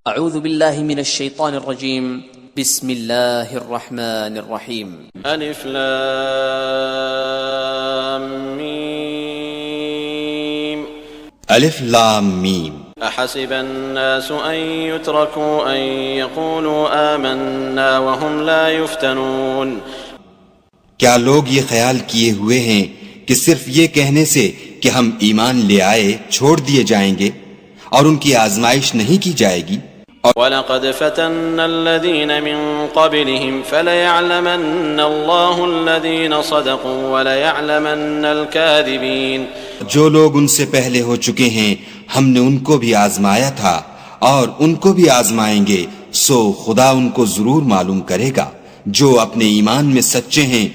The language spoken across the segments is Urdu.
اعوذ باللہ من الشیطان الرجیم بسم اللہ الرحمن الرحیم الف لام میم الف لام میم احسب الناس ان يتركوا ان يقولوا آمنا وهم لا يفتنون کیا لوگ یہ خیال کیے ہوئے ہیں کہ صرف یہ کہنے سے کہ ہم ایمان لے آئے چھوڑ دیے جائیں گے اور ان کی آزمائش نہیں کی جائے گی؟ وَلَقَدْ فَتَنَّا الَّذِينَ مِن قَبْلِهِمْ فَلَيَعْلَمَنَّ اللَّهُ الَّذِينَ صَدَقُوا وَلَيَعْلَمَنَّ الْكَاذِبِينَ جو لوگ ان سے پہلے ہو چکے ہیں ہم نے ان کو بھی آزمایا تھا اور ان کو بھی آزمائیں گے، سو خدا ان کو ضرور معلوم کرے گا جو اپنے ایمان میں سچے ہیں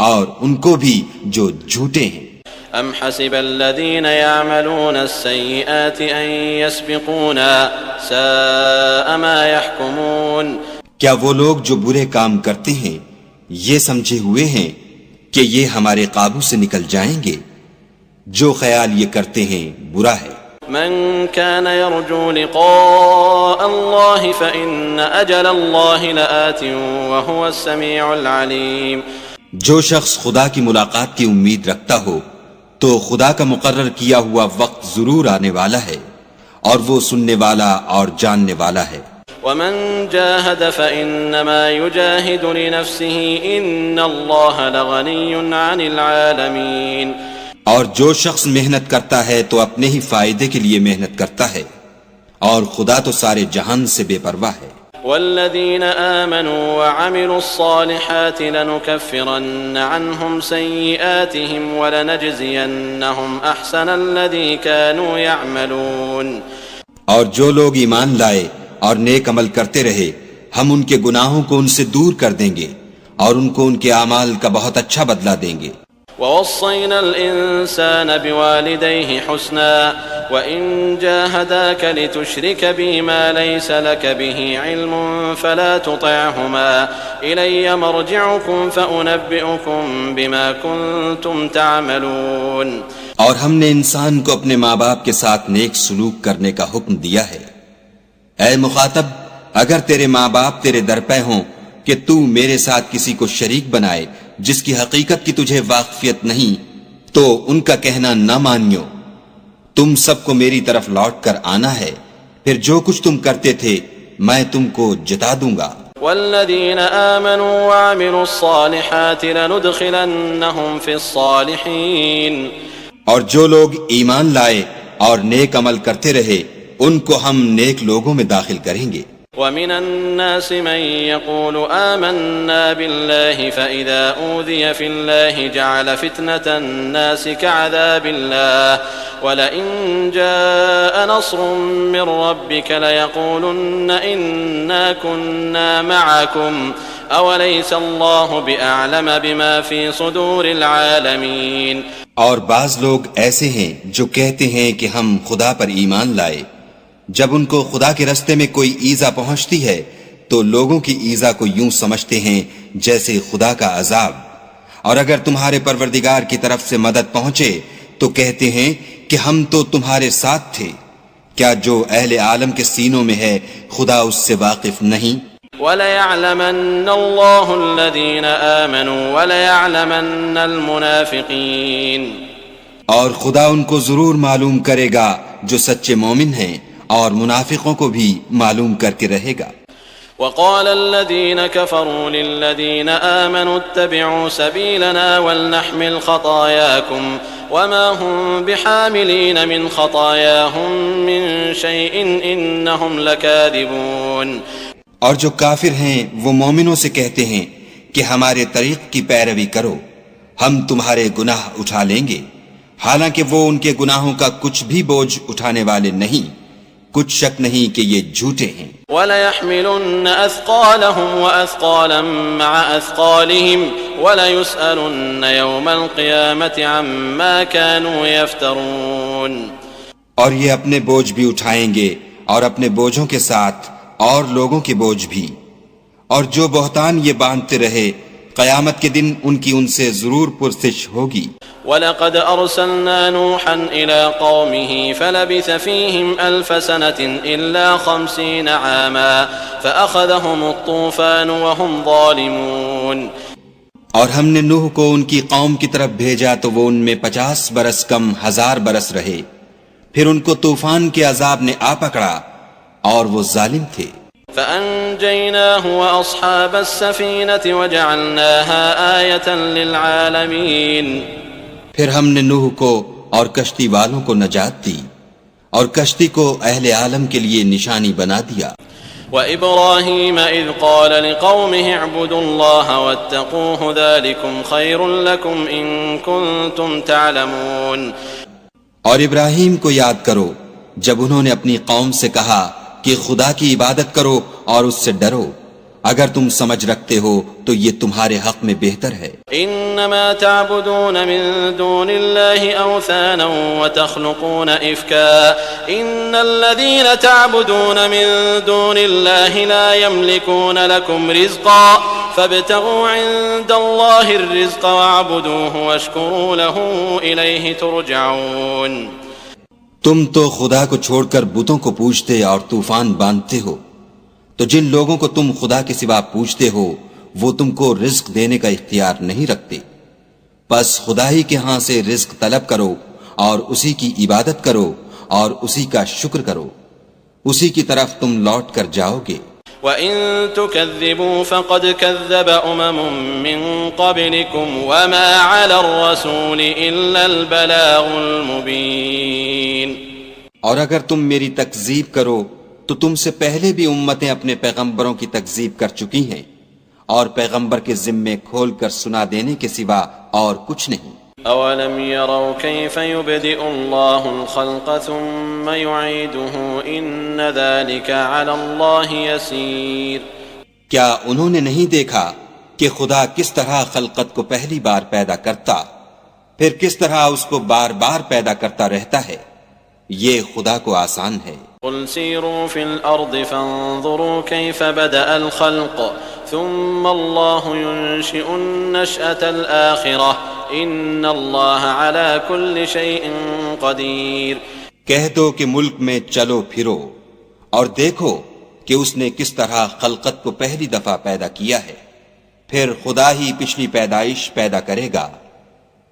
اور ان کو بھی جو جھوٹے ہیں۔ ام حسب الذين يعملون السيئات ان يسبقونا ساء ما يحكمون کیا وہ لوگ جو برے کام کرتے ہیں یہ سمجھے ہوئے ہیں کہ یہ ہمارے قابو سے نکل جائیں گے؟ جو خیال یہ کرتے ہیں برا ہے۔ من كان يرجو لقاء الله فإن أجل الله لآت وهو السميع العليم جو شخص خدا کی ملاقات کی امید رکھتا ہو تو خدا کا مقرر کیا ہوا وقت ضرور آنے والا ہے اور وہ سننے والا اور جاننے والا ہے۔ ومن جاهد فإنما يجاهد لنفسه إن الله لغني عن العالمين اور جو شخص محنت کرتا ہے تو اپنے ہی فائدے کے لیے محنت کرتا ہے اور خدا تو سارے جہان سے بے پرواہ ہے۔ والذين آمنوا وعملوا الصالحات لنكفرن عنهم سيئاتهم ولنجزينهم أحسن الذي كانوا يعملون اور جو لوگ ایمان لائے اور نیک عمل کرتے رہے ہم ان کے گناہوں کو ان سے دور کر دیں گے اور ان کو ان کے اعمال کا بہت اچھا بدلہ دیں گے۔ ووصينا الإنسان بوالديه حسنا وإن جاهداك لتشرك بي ما ليس لك به علم فلا تطعهما إلي مرجعكم فأنبئكم بما كنتم تعملون اور ہم نے انسان کو اپنے ماں باپ کے ساتھ نیک سلوک کرنے کا حکم دیا ہے۔ اے مخاطب، اگر تیرے ماں باپ تیرے درپے ہوں کہ تو میرے ساتھ کسی کو شریک بنائے جس کی حقیقت کی تجھے واقفیت نہیں تو ان کا کہنا نہ مانیو، تم سب کو میری طرف لوٹ کر آنا ہے، پھر جو کچھ تم کرتے تھے میں تم کو جتا دوں گا۔ والذین آمنوا وعملوا الصالحات لندخلنهم في الصالحین اور جو لوگ ایمان لائے اور نیک عمل کرتے رہے ان کو ہم نیک لوگوں میں داخل کریں گے۔ ومن الناس من يقول آمنا بالله فإذا أوذي في الله جعل فتنة الناس كعذاب الله ولئن جاء نصر من ربك ليقولن إنا كنا معكم أوليس الله بأعلم بما في صدور العالمين اور بعض لوگ ایسے ہیں جو کہتے ہیں کہ ہم خدا پر ایمان لائے، جب ان کو خدا کے رستے میں کوئی ایذا پہنچتی ہے تو لوگوں کی ایذا کو یوں سمجھتے ہیں جیسے خدا کا عذاب، اور اگر تمہارے پروردگار کی طرف سے مدد پہنچے تو کہتے ہیں کہ ہم تو تمہارے ساتھ تھے۔ کیا جو اہل عالم کے سینوں میں ہے خدا اس سے واقف نہیں؟ وَلَيَعْلَمَنَّ اللَّهُ الَّذِينَ آمَنُوا وَلَيَعْلَمَنَّ الْمُنَافِقِينَ اور خدا ان کو ضرور معلوم کرے گا جو سچے مومن ہیں اور منافقوں کو بھی معلوم کر کے رہے گا۔ وقال الذين كفروا للذين آمنوا اتبعوا سبيلنا ولنحمل خطاياكم وما هم بحاملين من خطاياهم من شيء إنهم لكاذبون اور جو کافر ہیں وہ مومنوں سے کہتے ہیں کہ ہمارے طریق کی پیروی کرو، ہم تمہارے گناہ اٹھا لیں گے، حالانکہ وہ ان کے گناہوں کا کچھ بھی بوجھ اٹھانے والے نہیں، کچھ شک نہیں کہ یہ جھوٹے ہیں۔ وَلَيَحْمِلُنَّ أَثْقَالَهُمْ وَأَثْقَالًا مَعَ أَثْقَالِهِمْ وَلَيُسْأَلُنَّ يَوْمَ الْقِيَامَةِ عَمَّا كَانُوا يَفْتَرُونَ اور یہ اپنے بوجھ بھی اٹھائیں گے اور اپنے بوجھوں کے ساتھ اور لوگوں کے بوجھ بھی، اور جو بہتان یہ باندھتے رہے قیامت کے دن ان کی ان سے ضرور پرسش ہوگی۔ وَلَقَدْ أَرْسَلْنَا نُوحًا إِلَىٰ قَوْمِهِ فَلَبِثَ فِيهِمْ أَلْفَ سَنَةٍ إِلَّا 50 عَامًا فَأَخَذَهُمُ الطُّوفَانُ وَهُمْ ظَالِمُونَ۔ اور ہم نے نوح کو ان کی قوم کی طرف بھیجا تو وہ ان میں 50 برس کم 1000 برس رہے، پھر ان کو طوفان کے عذاب نے آ پکڑا اور وہ ظالم تھے۔ فَأَنجَيْنَاهُ وَأَصْحَابَ السَّفِينَةِ وَجَعَلْنَاهَا آيَةً لِّلْعَالَمِينَ۔ پھر ہم نے نوح کو اور کشتی والوں کو نجات دی اور کشتی کو اہل عالم کے لیے نشانی بنا دیا۔ وَإِبْرَاهِيمَ إِذْ قَالَ لِقَوْمِهِ اعْبُدُوا اللَّهَ وَاتَّقُوهُ ذَلِكُمْ خَيْرٌ لَكُمْ إِن كُنتُمْ تَعْلَمُونَ۔ اور ابراہیم کو یاد کرو جب انہوں نے اپنی قوم سے کہا کہ خدا کی عبادت کرو اور اس سے ڈرو، اگر تم سمجھ رکھتے ہو تو یہ تمہارے حق میں بہتر ہے۔ انما تعبدون من دون الله اوثانا وتخلقون افكا ان الذين تعبدون من دون الله لا يملكون لكم رزقا فابتغوا عند الله الرزق واعبدوه واشكروا له اليه ترجعون۔ تم تو خدا کو چھوڑ کر بتوں کو پوجتے اور طوفان باندھتے ہو، تو جن لوگوں کو تم خدا کے سوا پوجتے ہو وہ تم کو رزق دینے کا اختیار نہیں رکھتے، پس خدا ہی کے ہاں سے رزق طلب کرو اور اسی کی عبادت کرو اور اسی کا شکر کرو، اسی کی طرف تم لوٹ کر جاؤ گے۔ وَإِن تُكَذِّبُوا فَقَدْ كَذَّبَ أُمَمٌ مِّن قَبْلِكُمْ وَمَا عَلَى الرَّسُولِ إِلَّا الْبَلَاغُ الْمُبِينُ۔ اور اگر تم میری تکذیب کرو تو تم سے پہلے بھی امتیں اپنے پیغمبروں کی تکذیب کر چکی ہیں، اور پیغمبر کے ذمے کھول کر سنا دینے کے سوا اور کچھ نہیں۔ أَوَلَمْ يَرَوْا كَيْفَ يُبْدِئُ اللَّهُ الْخَلْقَ ثُمَّ يُعِيدُهُ إِنَّ ذَلِكَ عَلَى اللَّهِ يَسِيرٌ۔ کیا انہوں نے نہیں دیکھا کہ خدا کس طرح خلقت کو پہلی بار پیدا کرتا پھر کس طرح اس کو بار بار پیدا کرتا رہتا ہے؟ یہ خدا کو آسان ہے۔ قُلْ سِيرُوا فِي الْأَرْضِ فَانظُرُوا كَيْفَ بَدَأَ الْخَلْقَ ثُمَّ اللَّهُ يُنشِئُ النَّشْأَةَ الْآخِرَةَ إِنَّ اللَّهَ عَلَى كُلِّ شَيْءٍ قَدِيرٌ۔ کہہ دو کہ ملک میں چلو پھرو اور دیکھو کہ اس نے کس طرح خلقت کو پہلی دفعہ پیدا کیا ہے، پھر خدا ہی پچھلی پیدائش پیدا کرے گا،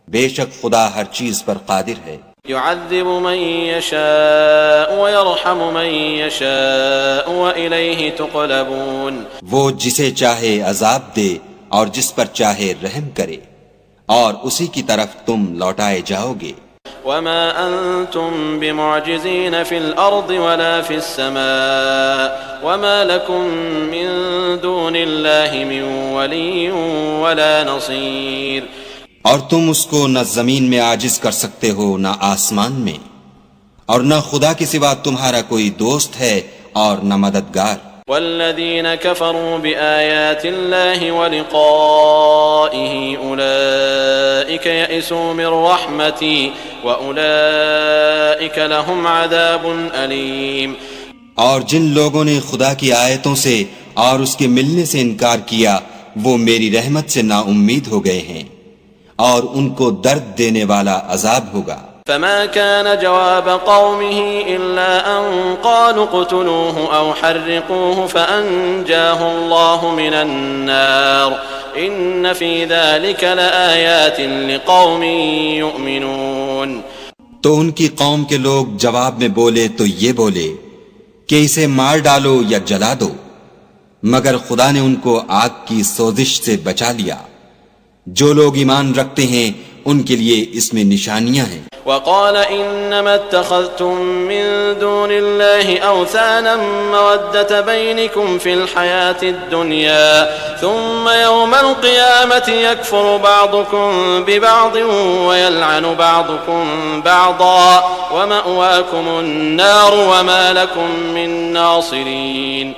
بے شک خدا ہر چیز پر قادر ہے۔ يعذب من يشاء ويرحم من يشاء وإليه تقلبون۔ وہ جسے چاہے عذاب دے اور جس پر چاہے رحم کرے اور اسی کی طرف تم لوٹائے جاؤ گے۔ وما أنتم بمعجزين في الأرض ولا في السماء وما لكم من دون الله من ولي ولا نصير۔ اور تم اس کو نہ زمین میں عاجز کر سکتے ہو نہ آسمان میں، اور نہ خدا کے سوا تمہارا کوئی دوست ہے اور نہ مددگار۔ والذين كفروا بآيات الله ولقائه أولئك يئسوا من رحمتي وأولئك لهم عذاب أليم۔ اور جن لوگوں نے خدا کی آیتوں سے اور اس کے ملنے سے انکار کیا وہ میری رحمت سے نا امید ہو گئے ہیں اور ان کو درد دینے والا عذاب ہوگا۔ فما كان جواب قومه إلا أن قالوا اقتلوه أو حرقوه فأنجاه الله من النار إن في ذلك لآيات لقوم يؤمنون۔ تو ان کی قوم کے لوگ جواب میں بولے تو یہ بولے کہ اسے مار ڈالو یا جلا دو، مگر خدا نے ان کو آگ کی سوزش سے بچا لیا۔ جو لوگ ایمان رکھتے ہیں ان کے لیے اس میں نشانیاں ہیں۔ وقال انما اتخذتم من دون الله اوثانا مودة بينكم في الحياة الدنيا ثم يوم القيامة يكفر بعضكم ببعض ويلعن بعضكم بعضا ومأواكم النار وما لكم من ناصرين۔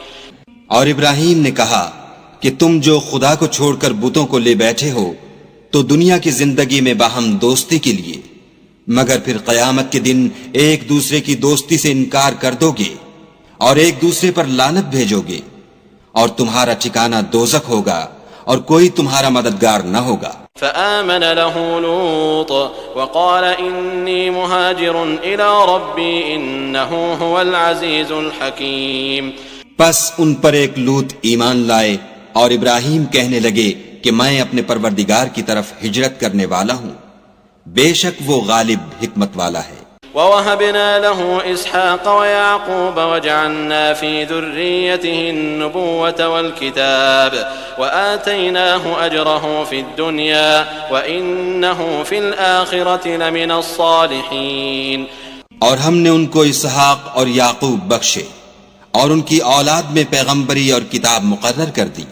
اور ابراہیم نے کہا کہ تم جو خدا کو چھوڑ کر بتوں کو لے بیٹھے ہو تو دنیا کی زندگی میں باہم دوستی کے لیے، مگر پھر قیامت کے دن ایک دوسرے کی دوستی سے انکار کر دو گے اور ایک دوسرے پر لعنت بھیجو گے، اور تمہارا ٹھکانہ دوزخ ہوگا اور کوئی تمہارا مددگار نہ ہوگا۔ فآمن له لوط وقال إني مهاجر إلى ربي إنه هو العزيز الحكيم۔ پس ان پر ایک لوط ایمان لائے اور ابراہیم کہنے لگے کہ میں اپنے پروردگار کی طرف ہجرت کرنے والا ہوں، بے شک وہ غالب حکمت والا ہے۔ ووهبنا له إسحاق ويعقوب وجعلنا في ذريته النبوة والكتاب وآتيناه أجره في الدنيا وإنه في الآخرة لمن الصالحين۔ اور ہم نے ان کو اسحاق اور یعقوب بخشے اور ان کی اولاد میں پیغمبری اور کتاب مقرر کر دی،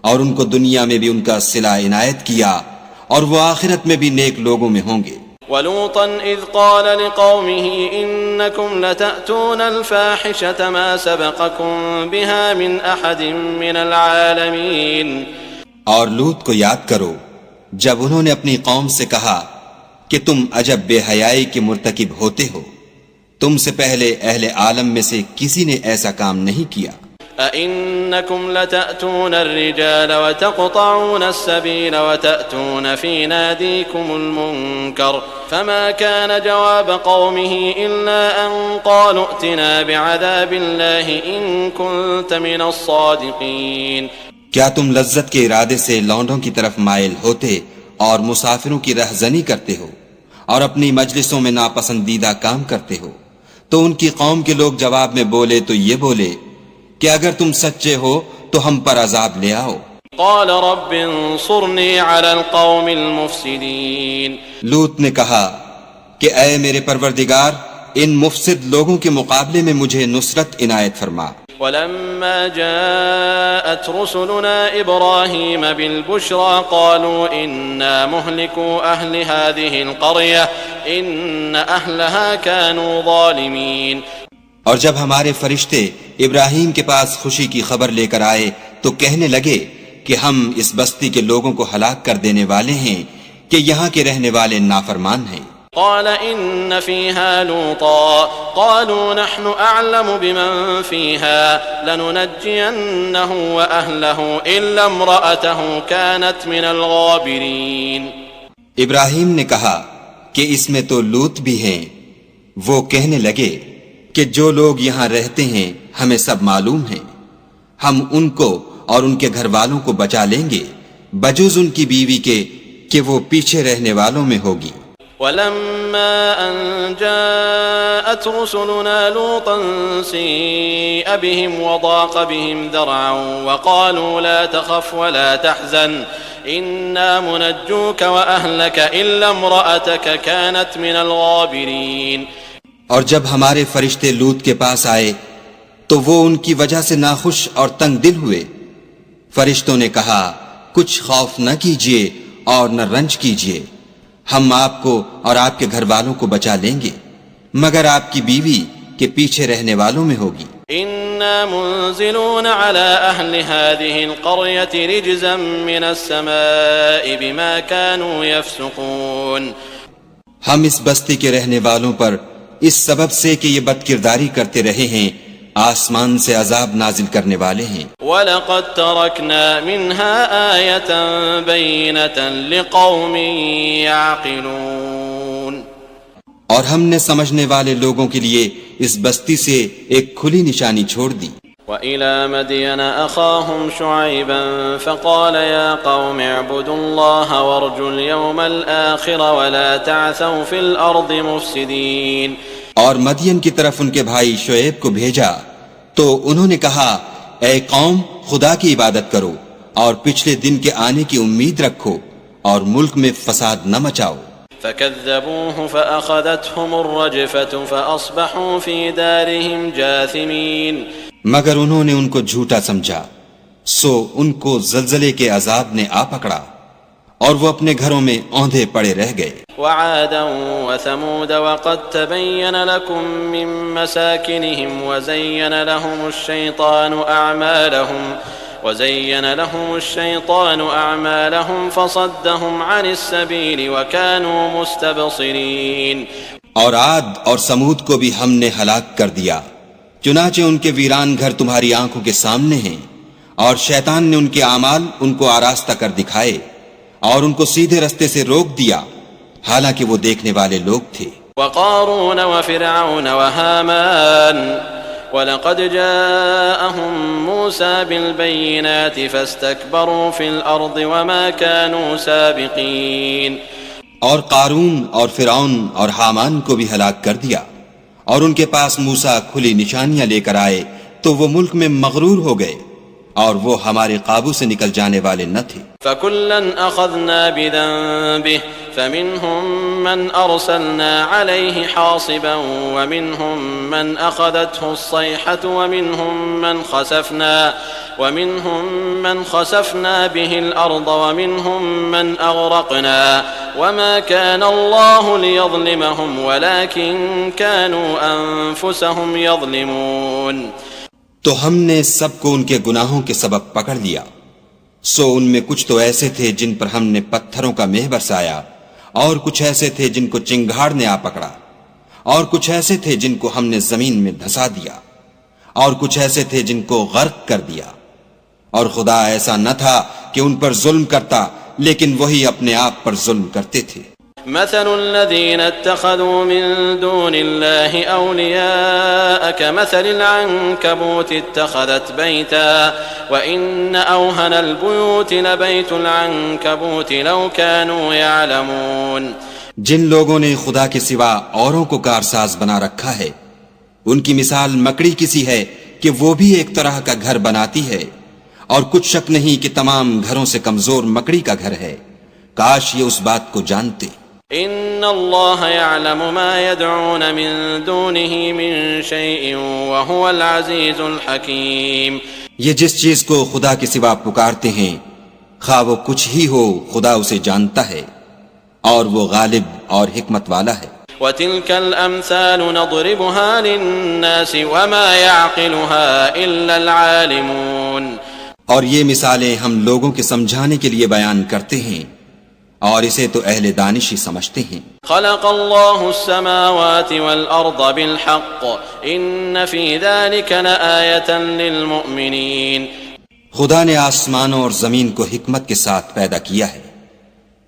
اور ان کو دنیا میں بھی ان کا صلہ عنایت کیا، اور وہ آخرت میں بھی نیک لوگوں میں ہوں گے۔ وَلُوطًا إِذْ قَالَ لِقَوْمِهِ إِنَّكُمْ لَتَأْتُونَ الْفَاحِشَةَ مَا سَبَقَكُمْ بِهَا مِنْ أَحَدٍ مِّنَ الْعَالَمِينَ۔ اور لوط کو یاد کرو جب انہوں نے اپنی قوم سے کہا کہ تم عجب بے حیائی کے مرتکب ہوتے ہو، تم سے پہلے اہل عالم میں سے کسی نے ایسا کام نہیں کیا۔ أَإِنَّكُمْ لَتَأْتُونَ الرِّجَالَ وَتَقْطَعُونَ السَّبِيلَ وَتَأْتُونَ فِي نَادِيكُمُ الْمُنكَرَ فَمَا كَانَ جَوَابَ قَوْمِهِ إِلَّا أَن قَالُوا ائْتِنَا بِعَذَابِ اللَّهِ إِن كُنتَ مِنَ الصَّادِقِينَ۔ کیا تم لذت کے ارادے سے لونڈوں کی طرف مائل ہوتے اور مسافروں کی رہزنی کرتے ہو اور اپنی مجلسوں میں ناپسندیدہ کام کرتے ہو؟ تو ان کی قوم کے لوگ جواب میں بولے تو یہ بولے کہ اگر تم سچے ہو تو ہم پر عذاب لے آؤ۔ قال رب انصرني على القوم المفسدين۔ لوط نے کہا کہ اے میرے پروردگار، ان مفسد لوگوں کے مقابلے میں مجھے نصرت عنایت فرما۔ ولما جاءت رسلنا إبراهيم بالبشرى قالوا إنا مهلكو أهل هذه القرية إن أهلها كانوا ظالمين۔ اور جب ہمارے فرشتے ابراہیم کے پاس خوشی کی خبر لے کر آئے تو کہنے لگے کہ ہم اس بستی کے لوگوں کو ہلاک کر دینے والے ہیں کہ یہاں کے رہنے والے نافرمان ہیں۔ قال إن فيها لوطا قالوا نحن أعلم بمن فيها لننجينه وأهله إلا امرأته كانت من الغابرين۔ ابراہیم نے کہا کہ اس میں تو لوط بھی ہیں۔ وہ کہنے لگے کہ جو لوگ یہاں رہتے ہیں ہمیں سب معلوم ہیں، ہم ان کو اور ان کے گھر والوں کو بچا لیں گے بجز ان کی بیوی کے کہ وہ پیچھے رہنے والوں میں ہوگی۔ ولما أن جاءت رسلنا لوطا سيء بهم وضاق بهم ذرعا وقالوا لا تخف ولا تحزن إنا منجوك وأهلك إلا امرأتك كانت من الغابرين۔ اور جب ہمارے فرشتے لوط کے پاس آئے تو وہ ان کی وجہ سے ناخوش اور تنگ دل ہوئے۔ فرشتوں نے کہا کچھ خوف نہ کیجیے اور نہ رنج کیجیے، ہم آپ کو اور آپ کے گھر والوں کو بچا لیں گے مگر آپ کی بیوی کے پیچھے رہنے والوں میں ہوگی۔ إنا منزلون على أهل هذه القرية رجزا من السماء بما كانوا يفسقون۔ ہم اس بستی کے رہنے والوں پر اس سبب سے کہ یہ بدکرداری کرتے رہے ہیں آسمان سے عذاب نازل کرنے والے ہیں۔ وَلَقَدْ تَرَكْنَا مِنْهَا آيَةً بَيِّنَةً لِقَوْمٍ يَعْقِلُونَ۔ اور ہم نے سمجھنے والے لوگوں کے لیے اس بستی سے ایک کھلی نشانی چھوڑ دی۔ وَإِلَى مَدْيَنَ أَخَاهُمْ شُعَيْبًا فَقَالَ يَا قَوْمِ اعْبُدُوا اللَّهَ وَارْجُوا الْيَوْمَ الْآخِرَ وَلَا تَعْثَوْا فِي الْأَرْضِ مُفْسِدِينَ۔ اور مدین کی طرف ان کے بھائی شعیب کو بھیجا تو انہوں نے کہا اے قوم خدا کی عبادت کرو اور پچھلے دن کے آنے کی امید رکھو اور ملک میں فساد نہ مچاؤ۔ فَكَذَّبُوهُ فَأَخَذَتْهُمُ الرَّجْفَةُ فَأَصْبَحُوا فِي دَارِهِمْ جَاثِمِينَ۔ مگر انہوں نے ان کو جھوٹا سمجھا سو ان کو زلزلے کے عذاب نے آ پکڑا اور وہ اپنے گھروں میں اوندھے پڑے رہ گئے۔ وعادا وثمود وقد تبين لكم من مساكنهم وزين لهم الشيطان أعمالهم فصدهم عن السبيل وكانوا مستبصرين۔ اور عاد اور سمود کو بھی ہم نے ہلاک کر دیا، چنانچہ ان کے ویران گھر تمہاری آنکھوں کے سامنے ہیں اور شیطان نے ان کے اعمال ان کو آراستہ کر دکھائے اور ان کو سیدھے رستے سے روک دیا، حالانکہ وہ دیکھنے والے لوگ تھے۔ وقارون وفرعون وهامان وَلَقَدْ جَاءَهُم مُوسَى بِالْبَيِّنَاتِ فَاسْتَكْبَرُوا فِي الْأَرْضِ وَمَا كَانُوا سَابِقِينَ۔ اور قارون اور فرعون اور حامان کو بھی ہلاک کر دیا، اور ان کے پاس موسیٰ کھلی نشانیاں لے کر آئے تو وہ ملک میں مغرور ہو گئے، اور وہ ہمارے قابو سے نکل جانے والے نہ تھے۔ فَكُلًّا أَخَذْنَا بِذَنبِهِ فَمِنْهُمْ مَنْ أَرْسَلْنَا عَلَيْهِ حَاصِبًا وَمِنْهُمْ مَنْ أَخَذَتْهُ الصَّيْحَةُ وَمِنْهُمْ مَنْ خَسَفْنَا بِهِ الْأَرْضَ وَمِنْهُمْ مَنْ أَغْرَقْنَا وَمَا كَانَ اللَّهُ لِيَظْلِمَهُمْ وَلَكِنْ كَانُوا أَنفُسَهُمْ يَظْلِمُونَ۔ تو ہم نے سب کو ان کے گناہوں کے سبب پکڑ لیا، سو ان میں کچھ تو ایسے تھے جن پر ہم نے پتھروں کا مہ برسایا، اور کچھ ایسے تھے جن کو چنگھاڑ نے آ پکڑا، اور کچھ ایسے تھے جن کو ہم نے زمین میں دھسا دیا، اور کچھ ایسے تھے جن کو غرق کر دیا۔ اور خدا ایسا نہ تھا کہ ان پر ظلم کرتا، لیکن وہی اپنے آپ پر ظلم کرتے تھے۔ مثل الذين اتخذوا من دون الله أولياء كمثل العنكبوت اتخذت بيتا وإن أوهن البيوت لبيت العنكبوت لو كانوا يعلمون۔ جن لوگوں نے خدا کے سوا اوروں کو کارساز بنا رکھا ہے، ان کی مثال مکڑی کسی ہے کہ وہ بھی ایک طرح کا گھر بناتی ہے، اور کچھ شک نہیں کہ تمام گھروں سے کمزور مکڑی کا گھر ہے۔ کاش یہ اس بات کو جانتے۔ ان اللہ يعلم ما يدعون من دونه من شيء وهو العزيز الحكيم۔ یہ جس چیز کو خدا کے سوا پکارتے ہیں، خواہ وہ کچھ ہی ہو، خدا اسے جانتا ہے، اور وہ غالب اور حکمت والا ہے۔ وتلك الامثال نضربها للناس وما يعقلها الا العالمون۔ اور یہ مثالیں ہم لوگوں کے سمجھانے کے لیے بیان کرتے ہیں، اور اسے تو اہل دانش ہی سمجھتے ہیں۔ خلق اللہ السماوات والارض بالحق ان فی ذلک لآیۃ للمؤمنین۔ خدا نے آسمانوں اور زمین کو حکمت کے ساتھ پیدا کیا ہے،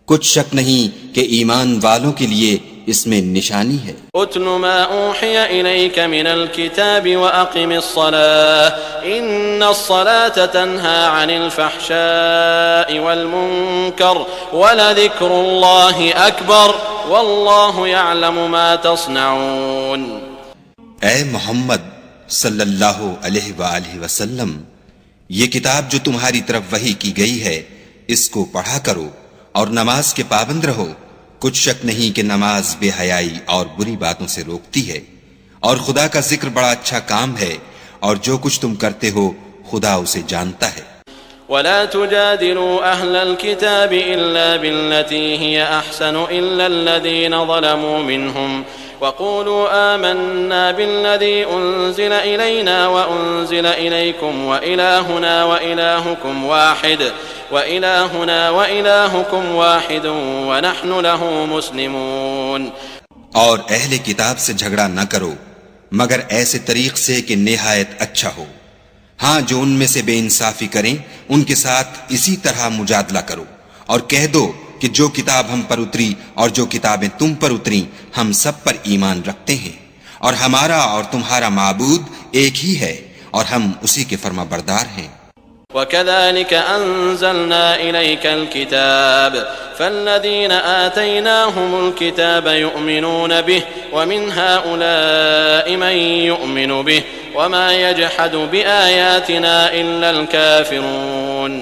کچھ شک نہیں کہ ایمان والوں کے لیے اس میں نشانی ہے۔ اتل ما اوحی الیک من الکتاب واقم الصلاة ان الصلاة تنہى عن الفحشاء والمنکر ولذکر اللہ اکبر واللہ یعلم ما تصنعون۔ اے محمد صلی اللہ علیہ وآلہ وسلم، یہ کتاب جو تمہاری طرف وحی کی گئی ہے، اس کو پڑھا کرو اور نماز کے پابند رہو۔ کچھ شک نہیں کہ نماز بے حیائی اور بری باتوں سے روکتی ہے، اور خدا کا ذکر بڑا اچھا کام ہے، اور جو کچھ تم کرتے ہو خدا اسے جانتا ہے۔ ولا تجادلوا أهل الكتاب إلا بالتي هي أحسن إلا الذين ظلموا منهم وقولوا آمنا بالذي أنزل إلينا وأنزل إليكم وإلهنا وإلهكم واحد ونحن له مسلمون۔ اور اہل کتاب سے جھگڑا نہ کرو مگر ایسے طریق سے کہ نہایت اچھا ہو، ہاں جو ان میں سے بے انصافی کریں ان کے ساتھ اسی طرح مجادلہ کرو، اور کہہ دو کہ جو کتاب ہم پر اتری اور جو کتابیں تم پر اتری ہم سب پر ایمان رکھتے ہیں، اور ہمارا اور تمہارا معبود ایک ہی ہے، اور ہم اسی کے فرما بردار ہیں۔ وَكَذَلِكَ أَنزَلْنَا إِلَيْكَ الْكِتَابَ فَالَّذِينَ آتَيْنَاهُمُ الْكِتَابَ يُؤْمِنُونَ بِهِ وَمِنْ هَؤُلَاءِ مَن يُؤْمِنُ بِهِ وَمَا يَجْحَدُ بِآيَاتِنَا إِلَّا الْكَافِرُونَ۔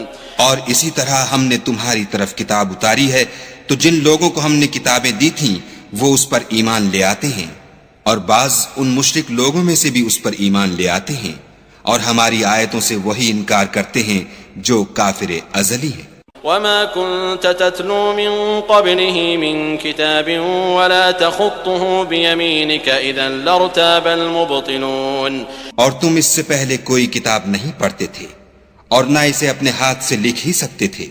اور اسی طرح ہم نے تمہاری طرف کتاب اتاری ہے تو جن لوگوں کو ہم نے کتابیں دی تھیں وہ اس پر ایمان لے آتے ہیں، اور بعض ان مشرک لوگوں میں سے بھی اس پر ایمان لے آتے ہیں، اور ہماری آیتوں سے وہی انکار کرتے ہیں جو کافر ازلی ہیں۔ وما كنت تتلو من قبله من كتاب ولا تخطه بيمينك إذا لارتاب المبطلون۔ اور تم اس سے پہلے کوئی کتاب نہیں پڑھتے تھے اور نہ اسے اپنے ہاتھ سے لکھ ہی سکتے تھے،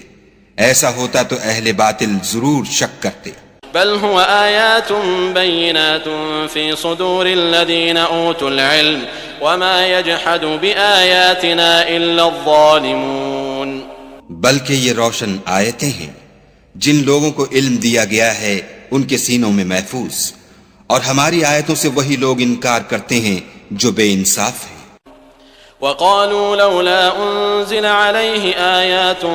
ایسا ہوتا تو اہل باطل ضرور شک کرتے۔ بل هو آيات بينات في صدور الذين أوتوا العلم وما يجحد بآياتنا إلا الظالمون. بلکہ یہ روشن آیتیں ہیں جن لوگوں کو علم دیا گیا ہے ان کے سینوں میں محفوظ، اور ہماری آیتوں سے وہی لوگ انکار کرتے ہیں جو بے انصاف ہیں. وقالوا لولا أنزل عليه آيات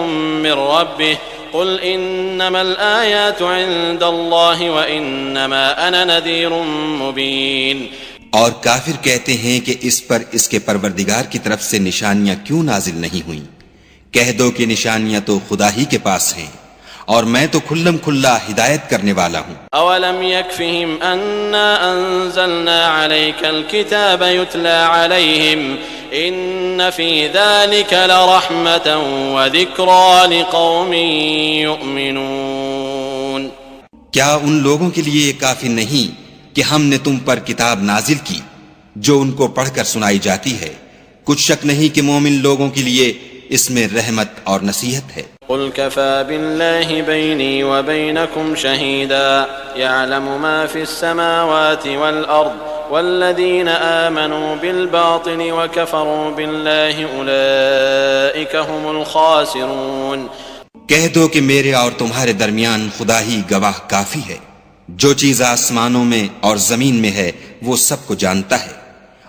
من ربه قل إنما الآيات عند الله وإنما أنا نذير مبين. اور کافر کہتے ہیں کہ اس پر اس کے پروردگار کی طرف سے نشانیاں کیوں نازل نہیں ہوئیں؟ کہہ دو کہ نشانیاں تو خدا ہی کے پاس ہیں اور میں تو کھلم کھلا ہدایت کرنے والا ہوں. اولم يكفهم أنا أنزلنا عليك الكتاب يتلى عليهم ان في ذلك لرحمة وذكرى لقوم يؤمنون. کیا ان لوگوں کے لیے یہ کافی نہیں کہ ہم نے تم پر کتاب نازل کی جو ان کو پڑھ کر سنائی جاتی ہے؟ کچھ شک نہیں کہ مومن لوگوں کے لیے اس میں رحمت اور نصیحت ہے. قل كفى بالله بيني وبينكم شهيدا يعلم ما في السماوات والأرض والذين آمنوا بالباطل وكفروا بالله أولئك هم الخاسرون. کہہ دو کہ میرے اور تمہارے درمیان خدا ہی گواہ کافی ہے. جو چیز آسمانوں میں اور زمین میں ہے وہ سب کو جانتا ہے،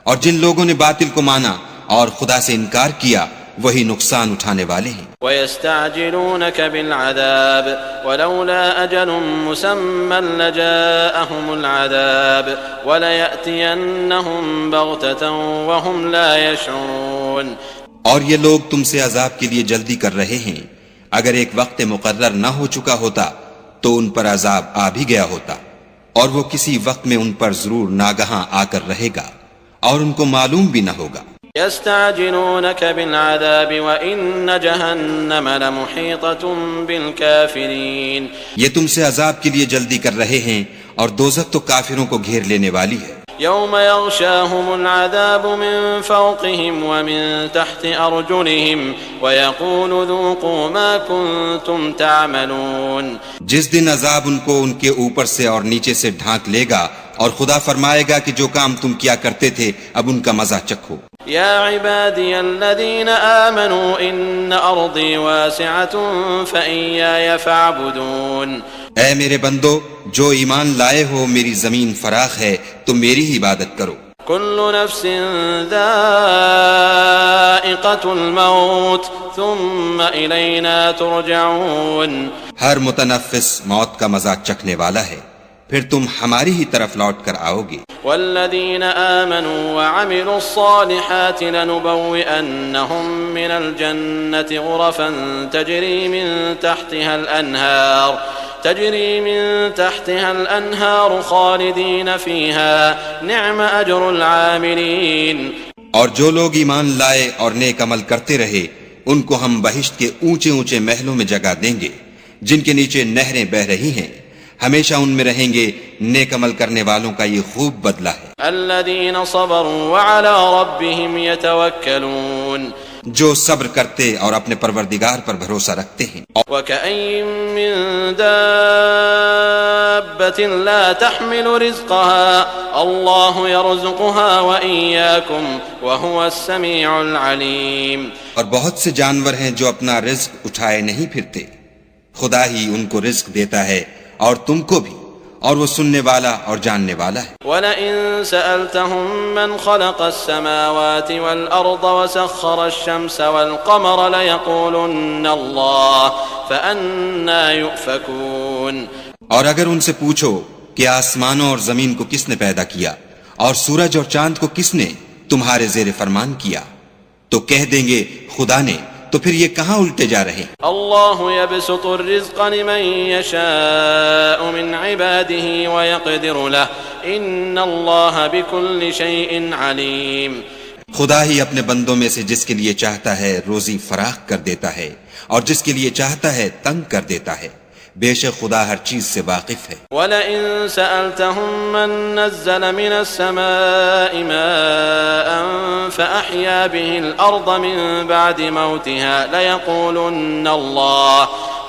اور جن لوگوں نے باطل کو مانا اور خدا سے انکار کیا وہی نقصان اٹھانے والے ہیں. وَيَسْتَعْجِلُونَكَ بِالْعَذَابِ وَلَوْلَا أَجَلٌ مُّسَمًّى لَّجَاءَهُمُ الْعَذَابُ وَلَيَأْتِيَنَّهُم بَغْتَةً وَهُمْ لَا يَشْعُرُونَ. اور یہ لوگ تم سے عذاب کے لیے جلدی کر رہے ہیں. اگر ایک وقت مقرر نہ ہو چکا ہوتا تو ان پر عذاب آ بھی گیا ہوتا، اور وہ کسی وقت میں ان پر ضرور ناگہاں آ کر رہے گا اور ان کو معلوم بھی نہ ہوگا. يستعجلونك بالعذاب وإن جهنم لمحيطة بالكافرين. یہ تم سے عذاب کے لیے جلدی کر رہے ہیں اور دوزخ تو کافروں کو گھیر لینے والی ہے. يوم يغشاهم العذاب من فوقهم ومن تحت أرجلهم ويقول ذوقوا ما كنتم تعملون. جس دن عذاب ان کو ان کے اوپر سے اور نیچے سے ڈھانک لے گا اور خدا فرمائے گا کہ جو کام تم کیا کرتے تھے اب ان کا مزہ چکھو. يا عبادي الذين آمنوا إن أرضي واسعة فإياي فاعبدون. اے میرے بندو جو ایمان لائے ہو میری زمین فراخ ہے تم میری ہی عبادت کرو. كل نفس ذائقة الموت ثم إلينا ترجعون. ہر متنفس موت کا مزہ چکھنے والا ہے، پھر تم ہماری ہی طرف لوٹ کر آؤ گے. والذين آمنوا وعملوا الصالحات لنبوئنهم من الجنة غرفا تجري من تحتها الأنهار خالدين فيها نعم أجر العاملين. اور جو لوگ ایمان لائے اور نیک عمل کرتے رہے ان کو ہم بہشت کے اونچے اونچے محلوں میں جگہ دیں گے جن کے نیچے نہریں بہہ رہی ہیں، ہمیشہ ان میں رہیں گے. نیک عمل کرنے والوں کا یہ خوب بدلہ ہے. الذين صبروا وعلى ربهم يتوكلون. جو صبر کرتے اور اپنے پروردگار پر بھروسہ رکھتے ہیں. وكأين من دابة لا تحمل رزقها الله يرزقها وإياكم وهو السميع العليم. اور بہت سے جانور ہیں جو اپنا رزق اٹھائے نہیں پھرتے، خدا ہی ان کو رزق دیتا ہے اور تم کو بھی، اور وہ سننے والا اور جاننے والا ہے. وَلَئِن سَأَلْتَهُم مَّنْ خَلَقَ السَّمَاوَاتِ وَالْأَرْضَ وَسَخَّرَ الشَّمْسَ وَالْقَمَرَ لَيَقُولُنَّ اللَّهُ فَأَنَّىٰ يُؤْفَكُونَ. اور اگر ان سے پوچھو کہ آسمانوں اور زمین کو کس نے پیدا کیا اور سورج اور چاند کو کس نے تمہارے زیر فرمان کیا تو کہہ دیں گے خدا نے. تو پھر یہ کہاں الٹے جا رہے ہیں؟ اللہ يبسط الرزق لمن يشاء من عباده ويقدر له ان اللہ بكل شيء علیم. خدا ہی اپنے بندوں میں سے جس کے لیے چاہتا ہے روزی فراخ کر دیتا ہے اور جس کے لیے چاہتا ہے تنگ کر دیتا ہے. بے شک خدا ہر چیز سے واقف ہے. وَلَئِن سَأَلْتَهُم مَّن نَّزَّلَ مِنَ السَّمَاءِ مَاءً فَأَحْيَا بِهِ الْأَرْضَ مِن بَعْدِ مَوْتِهَا لَيَقُولُنَّ اللَّهُ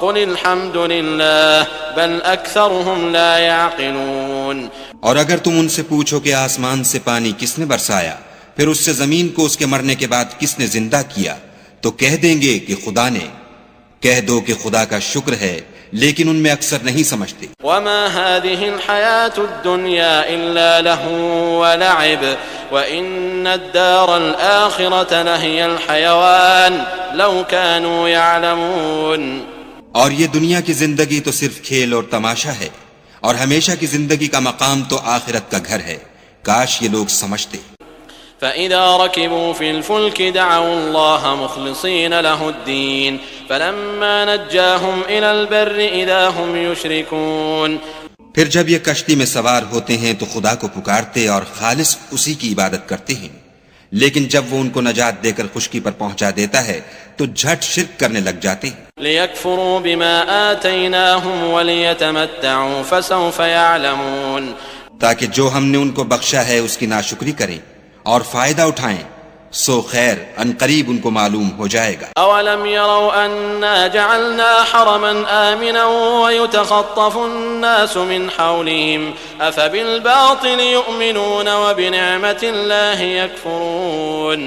قل الحمد لله بل أكثرهم لا يعقلون. اور اگر تم ان سے پوچھو کہ آسمان سے پانی کس نے برسایا، پھر اس سے زمین کو اس کے مرنے کے بعد کس نے زندہ کیا، تو کہہ دیں گے کہ خدا نے. کہہ دو کہ خدا کا شکر ہے، لیکن ان میں اکثر نہیں سمجھتے. وما هذه الحياة الدنيا إلا لهو ولعب وإن الدار الآخرة لهي الحيوان لو كانوا يعلمون. اور یہ دنیا کی زندگی تو صرف کھیل اور تماشا ہے، اور ہمیشہ کی زندگی کا مقام تو آخرت کا گھر ہے، کاش یہ لوگ سمجھتے. فإذا ركبوا في الفلك دعوا الله مخلصين له الدين فلما نجاهم إلى البر إذا هم يشركون. پھر جب یہ کشتی میں سوار ہوتے ہیں تو خدا کو پکارتے اور خالص اسی کی عبادت کرتے ہیں، لیکن جب وہ ان کو نجات دے کر خشکی پر پہنچا دیتا ہے تو جھٹ شرک کرنے لگ جاتے ہیں. ليكفروا بما آتيناهم وليتمتعوا فسوف يعلمون. تاکہ جو ہم نے ان کو بخشا ہے اس کی ناشکری کریں اور فائدہ اٹھائیں، سو خیر ان قریب ان کو معلوم ہو جائے گا. اولم يروا انا جعلنا حرما آمنا ويتخطف الناس من حولهم افبالباطل يؤمنون وبنعمة الله يكفرون.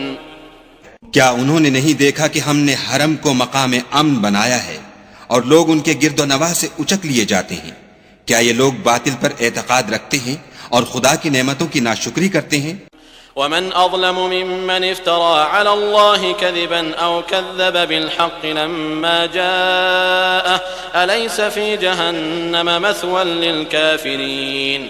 کیا انہوں نے نہیں دیکھا کہ ہم نے حرم کو مقام امن بنایا ہے اور لوگ ان کے گرد و نواح سے اچک لیے جاتے ہیں؟ کیا یہ لوگ باطل پر اعتقاد رکھتے ہیں اور خدا کی نعمتوں کی ناشکری کرتے ہیں؟ ومن أظلم ممن افترى على الله كذبا أو كذب بالحق لما جاءه أليس في جهنم مثوى للكافرين.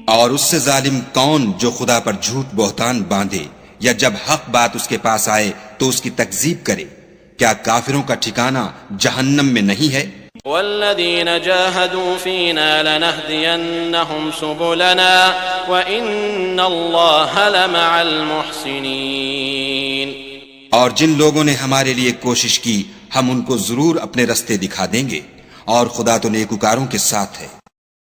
اور اس سے ظالم کون جو خدا پر جھوٹ بہتان باندھے یا جب حق بات اس کے پاس آئے تو اس کی تکذیب کرے. کیا کافروں کا ٹھکانہ جہنم میں نہیں ہے؟ والذين جاهدوا فينا لنهدينهم سبلنا وإن الله لمع المحسنين. اور جن لوگوں نے ہمارے لیے کوشش کی ہم ان کو ضرور اپنے رستے دکھا دیں گے، اور خدا تو نیکوکاروں کے ساتھ ہے.